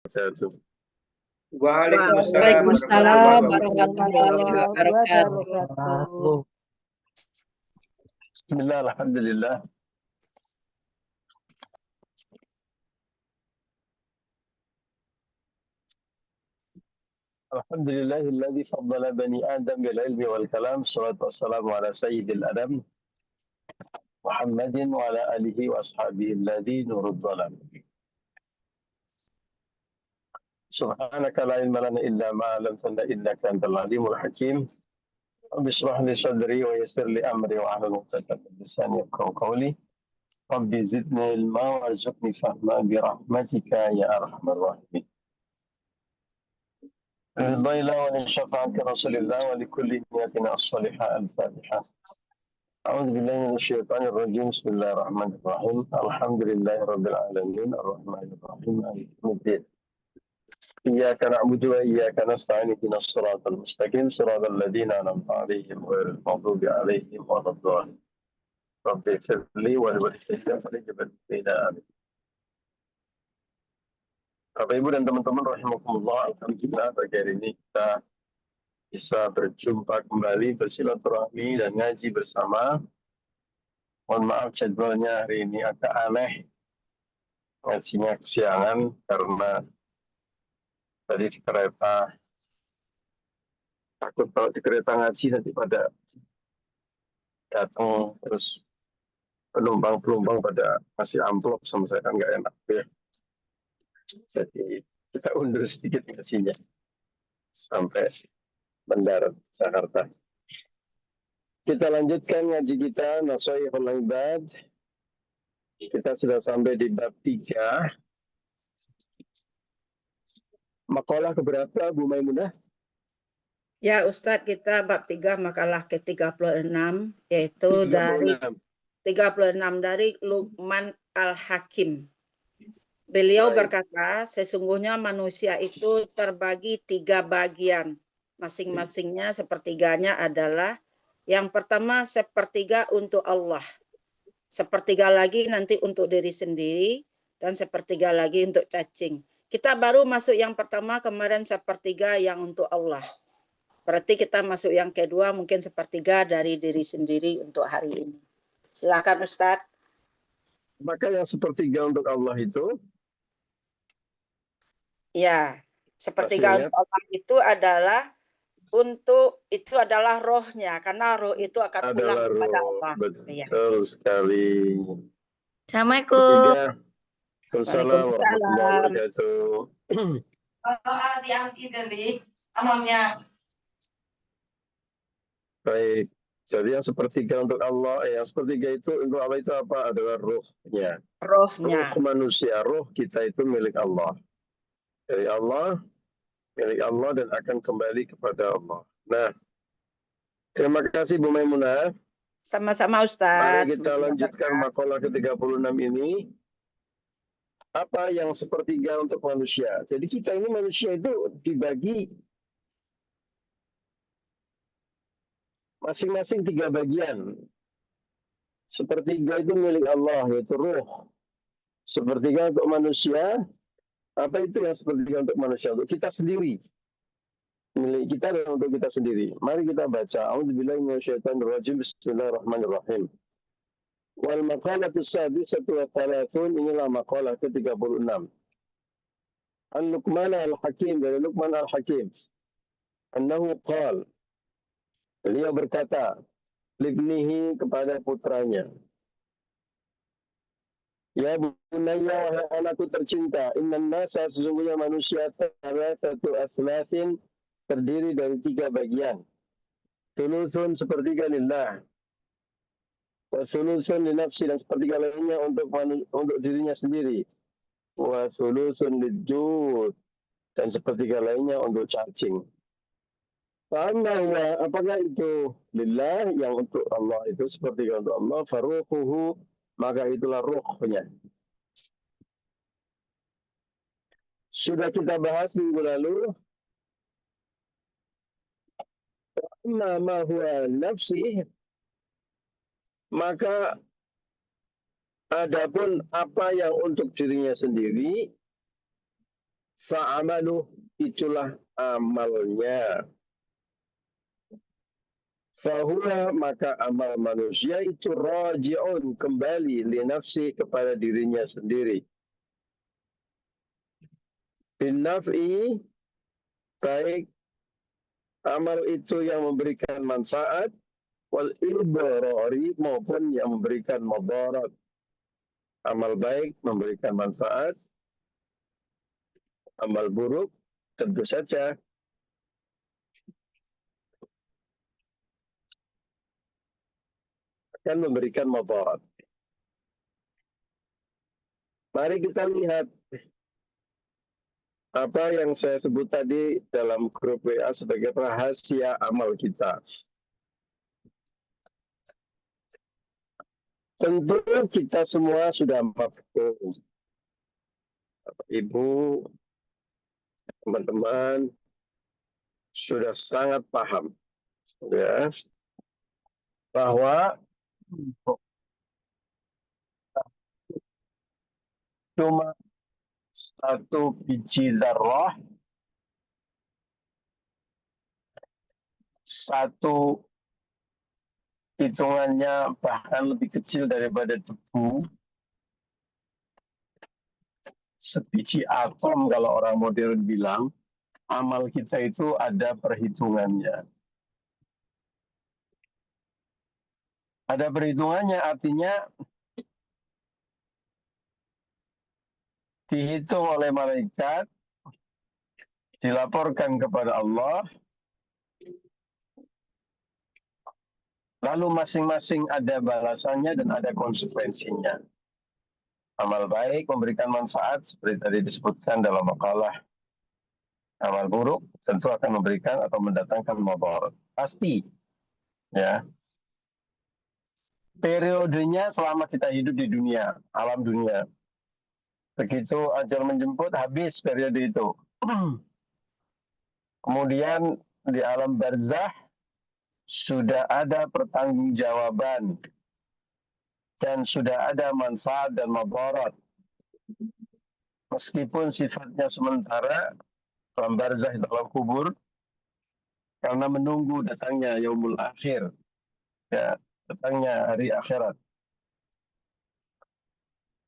Wabarakatuh. Waalaikumsalam Waalaikumsalam warahmatullahi warahmatullahi wabarakatuh. wabarakatuh. Bismillah, alhamdulillah. Alhamdulillahilladzi faddala bani Adam bil ilmi wal kalam. Salatu wassalamu ala sayyidil adam Muhammadin wa ala alihi wa ashabihi alladzi nurud dhalam. Subhanaka la ilma lana illa ma 'allamtana innaka antal alimul hakim. Rabbi shrah li sadri wa yassir li amri wa hlul 'uqdatam min lisani yafqahu qawli. Rabbi zidni ilma warzuqni fahma bi rahmatika ya arhamar rahimin. رضينا ولشفاعة رسول الله ولكل نيتنا الصالحة الفاتحة. أعوذ بالله من الشيطان الرجيم. بسم الله الرحمن الرحيم. الحمد لله رب العالمين الرحمن الرحيم مالك يوم الدين. إياك نعبد وإياك نستعين اهدنا الصراط المستقيم صراط الذين أنعمت عليهم غير المغضوب عليهم ولا الضالين. رب اغفر لي ولوالدي ولجميع آمين. Bapak Ibu dan teman-teman rahimakumullah, alhamdulillah pagi hari ini kita bisa berjumpa kembali, bersilaturahmi dan ngaji bersama. Mohon maaf jadwalnya hari ini agak aneh, ngajinya kesiangan karena tadi di kereta, takut kalau di kereta ngaji nanti pada datang terus penumpang-penumpang pada kasih amplop sama saya, kan nggak enak ya. Jadi kita undur sedikit ngajinya sampai mendarat Jakarta. Kita lanjutkan ngaji kita Nasha'ihul Ibad. Kita sudah sampai di bab 3. Makalah keberapa Bu Maimunah? Ya Ustadz, kita bab 3 makalah ke-36, yaitu 36. dari 36 dari Luqman Al-Hakim. Beliau berkata, sesungguhnya manusia itu terbagi 3 bagian. Masing-masingnya sepertiganya adalah, yang pertama sepertiga untuk Allah, sepertiga lagi nanti untuk diri sendiri, dan sepertiga lagi untuk cacing. Kita baru masuk yang pertama kemarin, sepertiga yang untuk Allah. Berarti kita masuk yang kedua, mungkin sepertiga dari diri sendiri untuk hari ini. Silakan Ustadz. Maka yang sepertiga untuk Allah itu, ya, sepertiga untuk Allah itu adalah rohnya, karena roh itu akan pulang kepada Allah. Betul sekali. Assalamualaikum. Waalaikumsalam warahmatullahi wabarakatuh. Baik, jadi yang sepertiga untuk Allah, yang sepertiga itu untuk Allah itu apa? Adalah rohnya. Roh manusia, roh kita itu milik Allah. Dari Allah, milik Allah dan akan kembali kepada Allah. Nah, terima kasih Bu Maimunah. Sama-sama Ustadz. Mari kita lanjutkan makalah ke-36 ini. Apa yang sepertiga untuk manusia? Jadi kita ini manusia itu dibagi masing-masing 3 bagian. Sepertiga itu milik Allah, yaitu ruh. Sepertiga untuk manusia. Apa itu yang sepertiga untuk manusia? Untuk kita sendiri. Milik kita dan untuk kita sendiri. Mari kita baca. A'udzubillahi minasyaitonirrajim. Bismillahirrahmanirrahim. Wal maqalatu sadisatu wa thalathun, inilah maqalah ke-36. An Luqman Al-Hakim, dari Luqman Al-Hakim. Annahu qala, beliau berkata, libnihi, kepada putranya. Ya bunayya, wahai anakku tercinta, innan nasa, sesungguhnya manusia satu aslasin, terdiri dari 3 bagian. Sulusun, sepertiga lillah. Wa sulusun li nafsi, dan sepertiga lainnya untuk dirinya sendiri. Wa sulusun lijud, dan sepertiga lainnya untuk cacing. Fa'anna, apakah itu lillah, yang untuk Allah itu sepertiga untuk Allah, faruquhu, maka itulah ruhnya. Sudah kita bahas minggu lalu. Amma ma huwa nafsi, maka adapun apa yang untuk dirinya sendiri, fa'amaluh, itulah amalnya. Fahuwa, maka amal manusia itu raji'un, kembali li nafsi, kepada dirinya sendiri. Bin naf'i, baik amal itu yang memberikan manfaat, wal idrari, maupun yang memberikan mudarat. Amal baik memberikan manfaat, amal buruk tentu saja akan memberikan mudarat. Mari kita lihat apa yang saya sebut tadi dalam grup WA sebagai rahasia amal kita. Tentu kita semua sudah mafhum. Ibu, teman-teman sudah sangat paham, ya, bahwa cuma satu biji darah, satu hitungannya bahkan lebih kecil daripada debu, sebiji atom kalau orang modern bilang, amal kita itu ada perhitungannya. Ada perhitungannya artinya dihitung oleh malaikat, dilaporkan kepada Allah, lalu masing-masing ada balasannya dan ada konsekuensinya. Amal baik memberikan manfaat seperti tadi disebutkan dalam makalah. Amal buruk tentu akan memberikan atau mendatangkan mudarat. Pasti, ya. Periodenya selama kita hidup di dunia, alam dunia. Begitu ajal menjemput, habis periode itu. Kemudian di alam barzah sudah ada pertanggungjawaban dan sudah ada manfaat dan mudarat. Meskipun sifatnya sementara, dalam barzah, dalam kubur, karena menunggu datangnya yaumul akhir, ya, datangnya hari akhirat.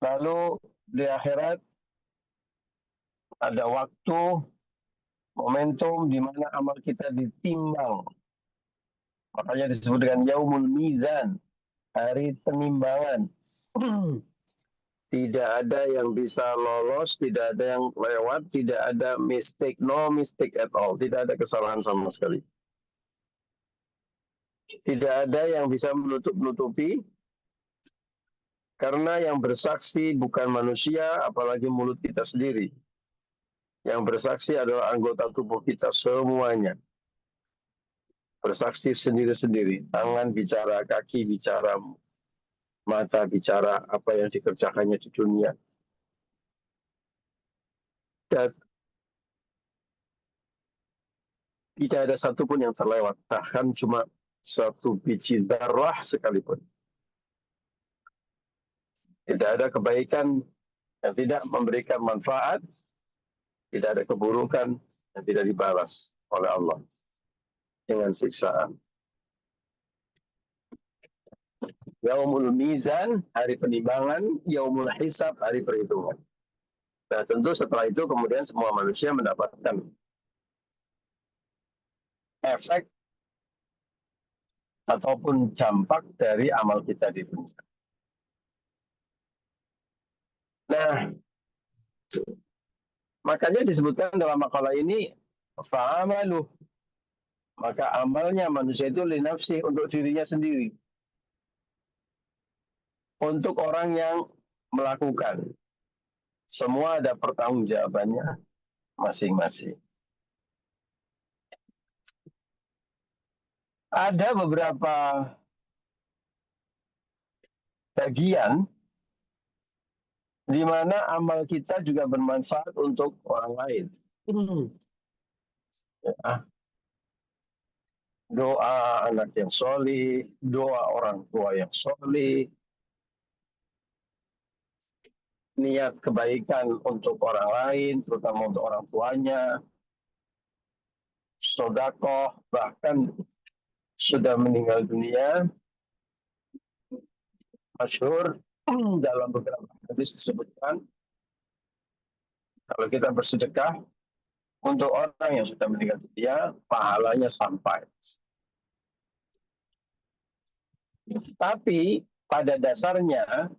Lalu di akhirat ada waktu, momentum di mana amal kita ditimbang. Makanya disebut dengan yaumul mizan, hari penimbangan. Tidak ada yang bisa lolos, tidak ada yang lewat, tidak ada mistake, no mistake at all. Tidak ada kesalahan sama sekali. Tidak ada yang bisa menutup-nutupi, karena yang bersaksi bukan manusia, apalagi mulut kita sendiri. Yang bersaksi adalah anggota tubuh kita semuanya. Bersaksi sendiri-sendiri. Tangan bicara, kaki bicara, mata bicara, apa yang dikerjakannya di dunia. Dan tidak ada satupun yang terlewat. Bahkan cuma satu biji darah sekalipun. Tidak ada kebaikan yang tidak memberikan manfaat, tidak ada keburukan yang tidak dibalas oleh Allah dengan siksaan. Yaumul mizan, hari penimbangan, yaumul hisab, hari perhitungan. Nah, tentu setelah itu kemudian semua manusia mendapatkan efek ataupun dampak dari amal kita di dunia. Nah, makanya disebutkan dalam makalah ini, fa'amaluh, maka amalnya manusia itu linafsi, untuk dirinya sendiri. Untuk orang yang melakukan. Semua ada pertanggungjawabannya masing-masing. Ada beberapa bagian di mana amal kita juga bermanfaat untuk orang lain. Ya. Doa anak yang solih, doa orang tua yang solih, niat kebaikan untuk orang lain, terutama untuk orang tuanya, sedekah, bahkan sudah meninggal dunia, masyhur dalam beberapa hadis disebutkan kalau kita bersedekah untuk orang yang sudah meninggal dunia, pahalanya sampai. Tapi pada dasarnya,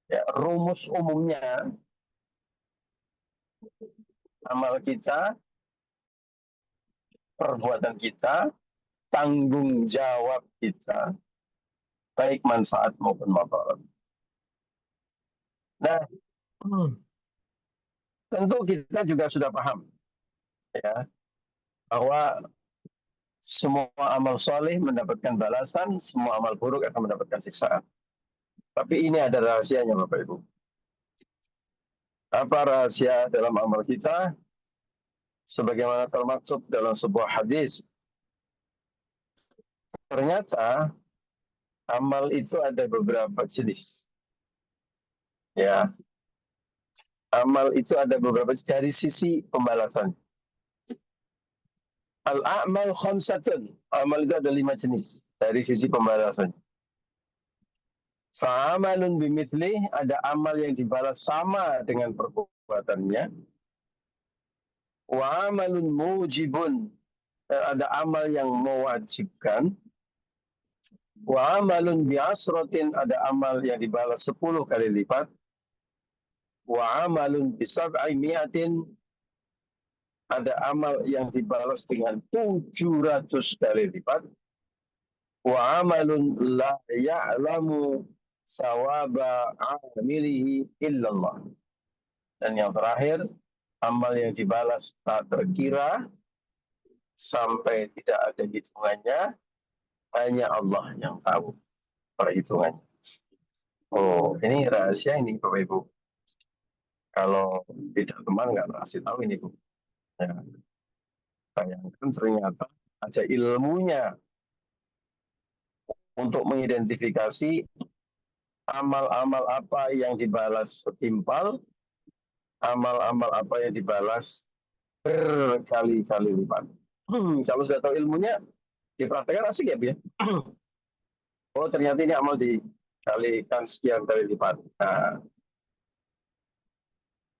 ya, rumus umumnya, amal kita, perbuatan kita, tanggung jawab kita, baik manfaat maupun mudarat. Nah, tentu kita juga sudah paham, ya, bahwa semua amal soleh mendapatkan balasan, semua amal buruk akan mendapatkan siksaan. Tapi ini ada rahasianya, Bapak Ibu. Apa rahasia dalam amal kita? Sebagaimana termaktub dalam sebuah hadis, ternyata amal itu ada beberapa jenis. Ya, amal itu ada beberapa dari sisi pembalasan. Al-a'mal khamsatun. Amal itu ada 5 jenis dari sisi pembalasan. Fa'amalun bimithli, ada amal yang dibalas sama dengan perbuatannya. Wa amalun mujibun, ada amal yang mewajibkan. Wa amalun bi'asratin, ada amal yang dibalas 10 kali lipat. Wa amalun bisab'i mi'atin, ada amal yang dibalas dengan 700 kali lipat. Wa amalun la ya'lamu sawaba amilihi illallah. Dan yang terakhir, amal yang dibalas tak terkira sampai tidak ada hitungannya, hanya Allah yang tahu perhitungannya. Oh, ini rahasia ini, Bapak Ibu. Kalau tidak teman nggak kasih tahu ini, Bu. Ya. Bayangkan ternyata ada ilmunya untuk mengidentifikasi amal-amal apa yang dibalas setimpal, amal-amal apa yang dibalas berkali-kali lipat. Kalau sudah tahu ilmunya, dipraktekkan asik ya, Bu ya. Oh, ternyata ini amal dikalikan sekian kali lipat. Nah,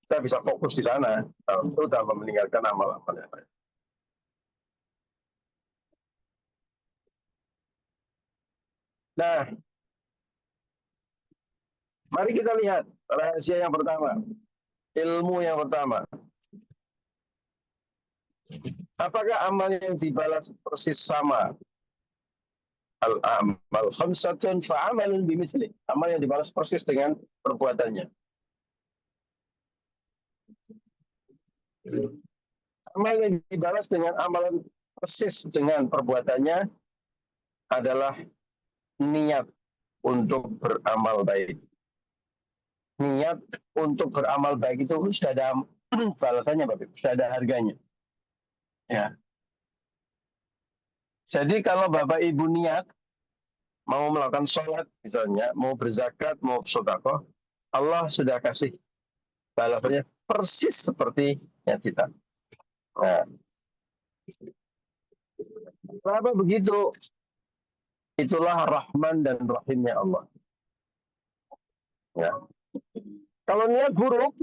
kita bisa fokus di sana, itu tanpa meninggalkan amal-amal yang lain. Nah, mari kita lihat rahasia yang pertama, ilmu yang pertama. Apakah amal yang dibalas persis sama? Al-amal khamsatun fa'amalun bimithli. Amal yang dibalas persis dengan perbuatannya. Amal yang dibalas dengan amalan persis dengan perbuatannya adalah niat untuk beramal baik. Niat untuk beramal baik itu sudah ada balasannya, Bapak, sudah ada harganya. Ya. Jadi kalau Bapak Ibu niat mau melakukan sholat misalnya, mau berzakat, mau sedekah, Allah sudah kasih balasannya persis seperti yang kita. Nah, kenapa begitu? Itulah Rahman dan Rahimnya Allah. Ya. Kalau niat buruk,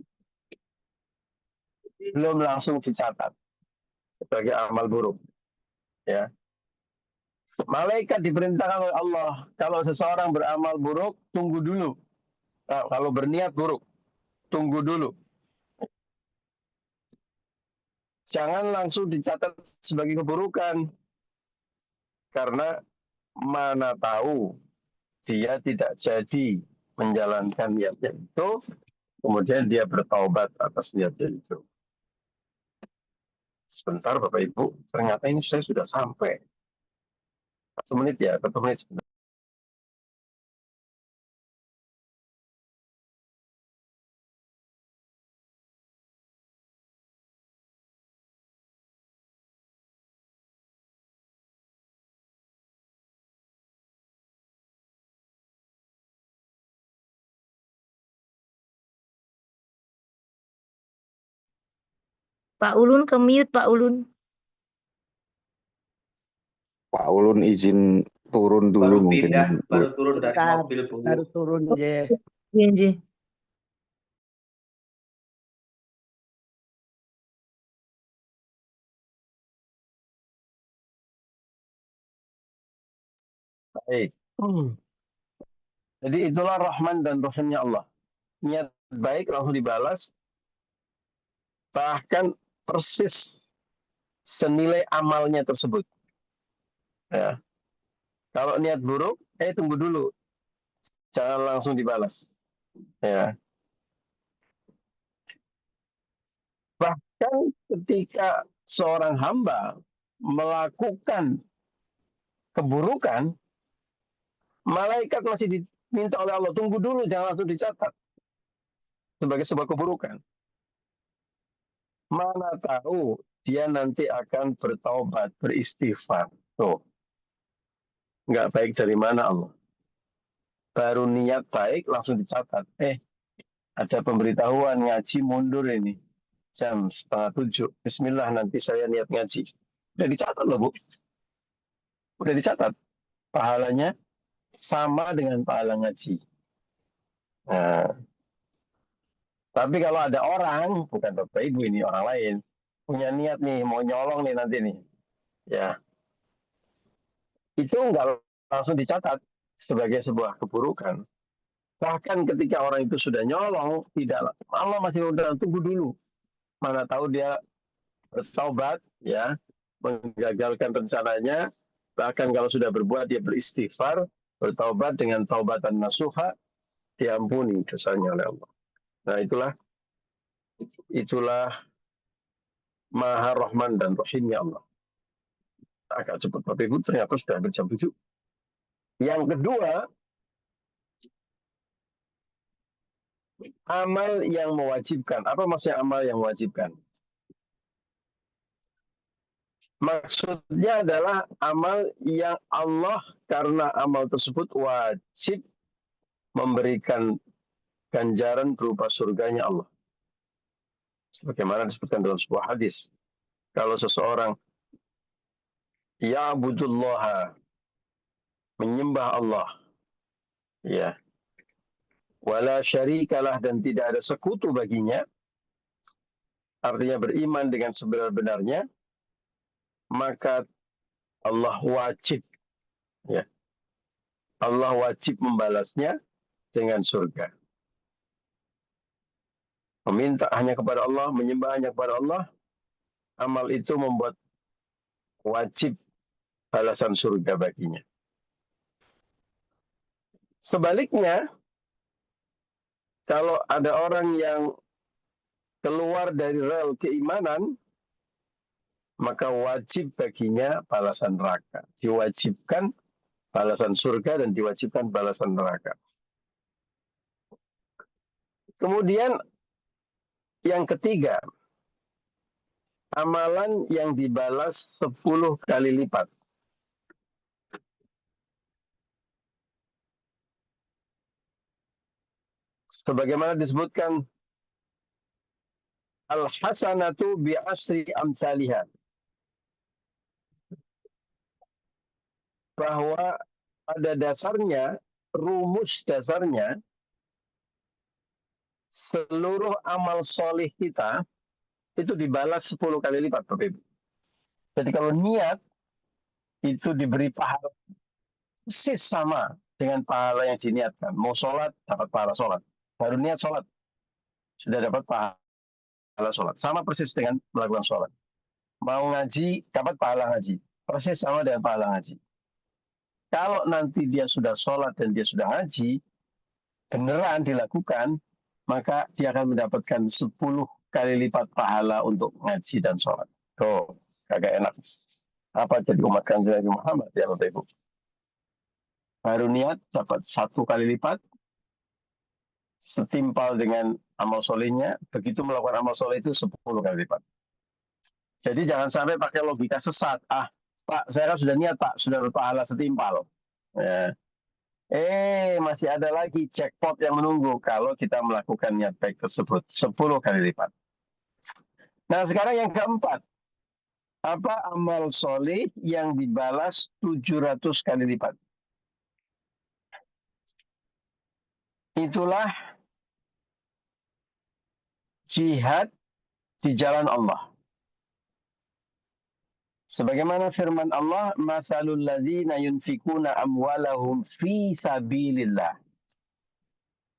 belum langsung dicatat sebagai amal buruk. Ya. Malaikat diperintahkan oleh Allah, kalau seseorang beramal buruk, tunggu dulu. Nah, kalau berniat buruk, tunggu dulu. Jangan langsung dicatat sebagai keburukan. Karena mana tahu dia tidak jadi menjalankan niatnya itu, kemudian dia bertaubat atas niatnya itu. Sebentar Bapak Ibu, ternyata ini saya sudah sampai. 1 menit ya, 1 menit. Pak Ulun ke mute, Pak Ulun. Pak Ulun izin turun dulu Baru mungkin. pindah, baru turun dari Bentar, mobil, Bu. baru turun je. Iya, Ji. Baik. Jadi itulah Rahman dan Rahimnya Allah. Niat baik langsung dibalas, bahkan persis senilai amalnya tersebut. Ya. Kalau niat buruk, tunggu dulu, jangan langsung dibalas. Ya. Bahkan ketika seorang hamba melakukan keburukan, malaikat masih diminta oleh Allah, tunggu dulu, jangan langsung dicatat sebagai sebuah keburukan. Mana tahu dia nanti akan bertaubat, beristighfar. Tuh, nggak baik dari mana Allah. Baru niat baik langsung dicatat. Ada pemberitahuan ngaji mundur ini. Jam 6:30. Bismillah, nanti saya niat ngaji. Udah dicatat loh, Bu. Udah dicatat. Pahalanya sama dengan pahala ngaji. Nah, tapi kalau ada orang, bukan Bapak Ibu ini, orang lain, punya niat nih, mau nyolong nih nanti nih. Ya, itu nggak langsung dicatat sebagai sebuah keburukan. Bahkan ketika orang itu sudah nyolong, tidak, Allah masih udah tunggu dulu. Mana tahu dia bertaubat, ya, menggagalkan rencananya. Bahkan kalau sudah berbuat, dia beristighfar, bertaubat dengan taubatan nasuha, diampuni dosanya oleh Allah. Nah, itulah Maha Rahman dan Rahimnya Allah. Agak cepat Bapak Ibu, ternyata sudah hampir jam 7. Yang kedua, amal yang mewajibkan. Apa maksudnya amal yang mewajibkan? Maksudnya adalah amal yang Allah, karena amal tersebut wajib memberikan ganjaran berupa surganya Allah. Sebagaimana disebutkan dalam sebuah hadis. Kalau seseorang ya'budullah, menyembah Allah, ya, wala syarikalah, dan tidak ada sekutu baginya, artinya beriman dengan sebenar-benarnya, maka Allah wajib, ya, Allah wajib membalasnya dengan surga. Meminta hanya kepada Allah, menyembah hanya kepada Allah, amal itu membuat wajib balasan surga baginya. Sebaliknya, kalau ada orang yang keluar dari rel keimanan, maka wajib baginya balasan neraka. Diwajibkan balasan surga dan diwajibkan balasan neraka. Kemudian yang ketiga, amalan yang dibalas 10 kali lipat. Sebagaimana disebutkan, al-hasanatu bi'asri amsalihah. Bahwa pada dasarnya, rumus dasarnya, seluruh amal soleh kita itu dibalas 10 kali lipat, Bapak Ibu. Jadi kalau niat itu diberi pahala persis sama dengan pahala yang diniatkan. Mau sholat, dapat pahala sholat. Baru niat sholat, sudah dapat pahala sholat. Sama persis dengan melakukan sholat. Mau ngaji, dapat pahala ngaji. Persis sama dengan pahala ngaji. Kalau nanti dia sudah sholat dan dia sudah haji, beneran dilakukan, maka dia akan mendapatkan 10 kali lipat pahala untuk ngaji dan sholat. Tuh, kagak enak. Apa jadi umat kanjeng Nabi Muhammad, ya Bapak Ibu? Baru niat dapat 1 kali lipat, setimpal dengan amal solehnya, begitu melakukan amal soleh itu 10 kali lipat. Jadi jangan sampai pakai logika sesat. Pak, saya kan sudah niat, Pak, sudah berpahala setimpal. Ya. Masih ada lagi jackpot yang menunggu kalau kita melakukan niat baik tersebut 10 kali lipat. Nah, sekarang yang keempat. Apa amal soleh yang dibalas 700 kali lipat? Itulah jihad di jalan Allah. Sebagaimana firman Allah, "Matsalul ladzina yunfikuna amwalahum fi sabilillah."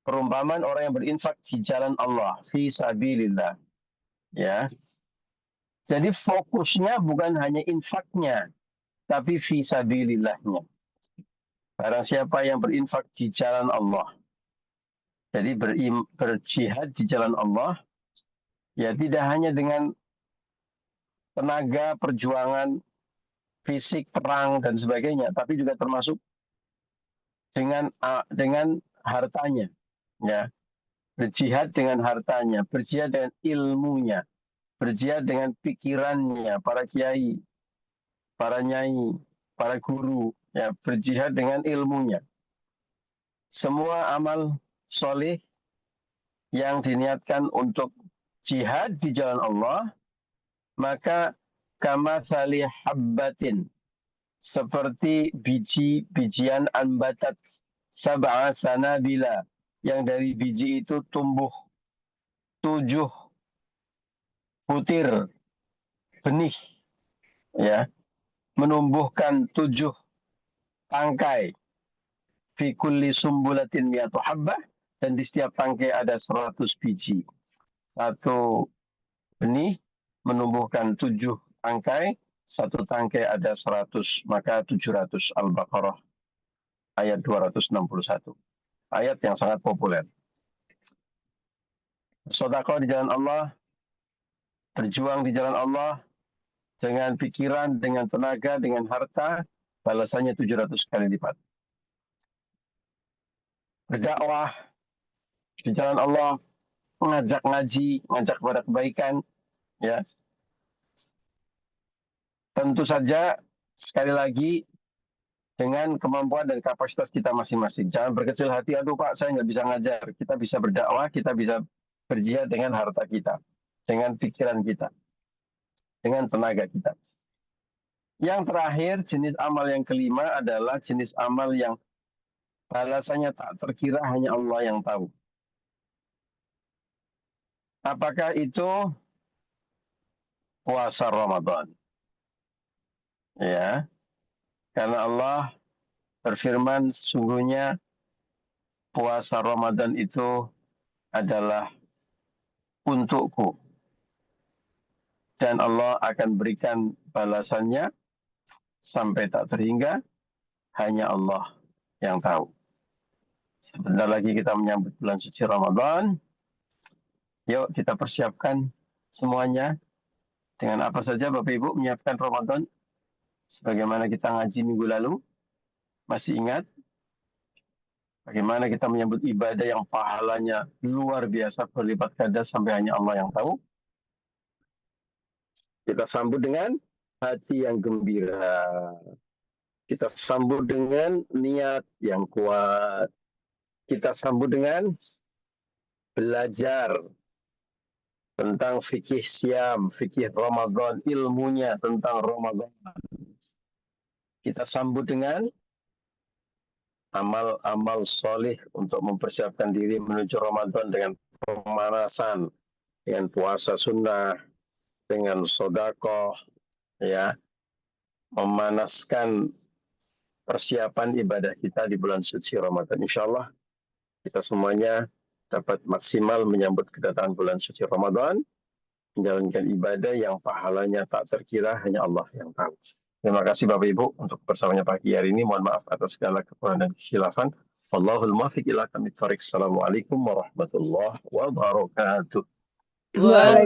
Perumpamaan orang yang berinfak di jalan Allah, fi sabilillah. Ya. Jadi fokusnya bukan hanya infaknya, tapi fi sabilillahnya. Barang siapa yang berinfak di jalan Allah, jadi berjihad di jalan Allah, ya tidak hanya dengan tenaga, perjuangan, fisik, perang dan sebagainya, tapi juga termasuk dengan hartanya, ya. Berjihad dengan hartanya, berjihad dengan ilmunya, berjihad dengan pikirannya, para kiai, para nyai, para guru, ya, berjihad dengan ilmunya. Semua amal soleh yang diniatkan untuk jihad di jalan Allah, maka kamatsali habbatin, seperti biji-bijian ambatat sab'a sanabila, yang dari biji itu tumbuh 7 butir benih, ya, menumbuhkan 7 tangkai, fi kulli sumbulatin mi'atu habbah, dan di setiap tangkai ada 100 biji. Satu benih menumbuhkan 7 tangkai, satu tangkai ada 100, maka 700. Al-Baqarah ayat 261. Ayat yang sangat populer. Sedekah di jalan Allah, berjuang di jalan Allah, dengan pikiran, dengan tenaga, dengan harta, balasannya 700 kali lipat. Berdakwah di jalan Allah, mengajak ngaji, mengajak kepada kebaikan, ya. Tentu saja, sekali lagi, dengan kemampuan dan kapasitas kita masing-masing. Jangan berkecil hati, aduh Pak, saya nggak bisa ngajar. Kita bisa berdakwah, kita bisa berjihad dengan harta kita, dengan pikiran kita, dengan tenaga kita. Yang terakhir, jenis amal yang kelima adalah jenis amal yang balasannya tak terkira, hanya Allah yang tahu. Apakah itu puasa Ramadan? Ya, karena Allah berfirman, sesungguhnya puasa Ramadan itu adalah untukku, dan Allah akan berikan balasannya sampai tak terhingga, hanya Allah yang tahu. Sebentar lagi kita menyambut bulan suci Ramadan. Yuk kita persiapkan semuanya. Dengan apa saja Bapak Ibu menyiapkan Ramadan? Sebagaimana kita ngaji minggu lalu, masih ingat bagaimana kita menyambut ibadah yang pahalanya luar biasa berlipat ganda sampai hanya Allah yang tahu? Kita sambut dengan hati yang gembira. Kita sambut dengan niat yang kuat. Kita sambut dengan belajar tentang fikih Syam, fikih Ramadan, ilmunya tentang Ramadan. Kita sambut dengan amal-amal soleh untuk mempersiapkan diri menuju Ramadan dengan pemanasan, dengan puasa sunnah, dengan sedekah, ya, memanaskan persiapan ibadah kita di bulan suci Ramadan. Insyaallah kita semuanya dapat maksimal menyambut kedatangan bulan suci Ramadan, menjalankan ibadah yang pahalanya tak terkira, hanya Allah yang tahu. Terima kasih Bapak Ibu untuk bersamanya pagi hari ini. Mohon maaf atas segala kekurangan dan kekhilafan. Wallahul muwaffiq ila aqwamit thoriq. Assalamualaikum warahmatullahi wabarakatuh.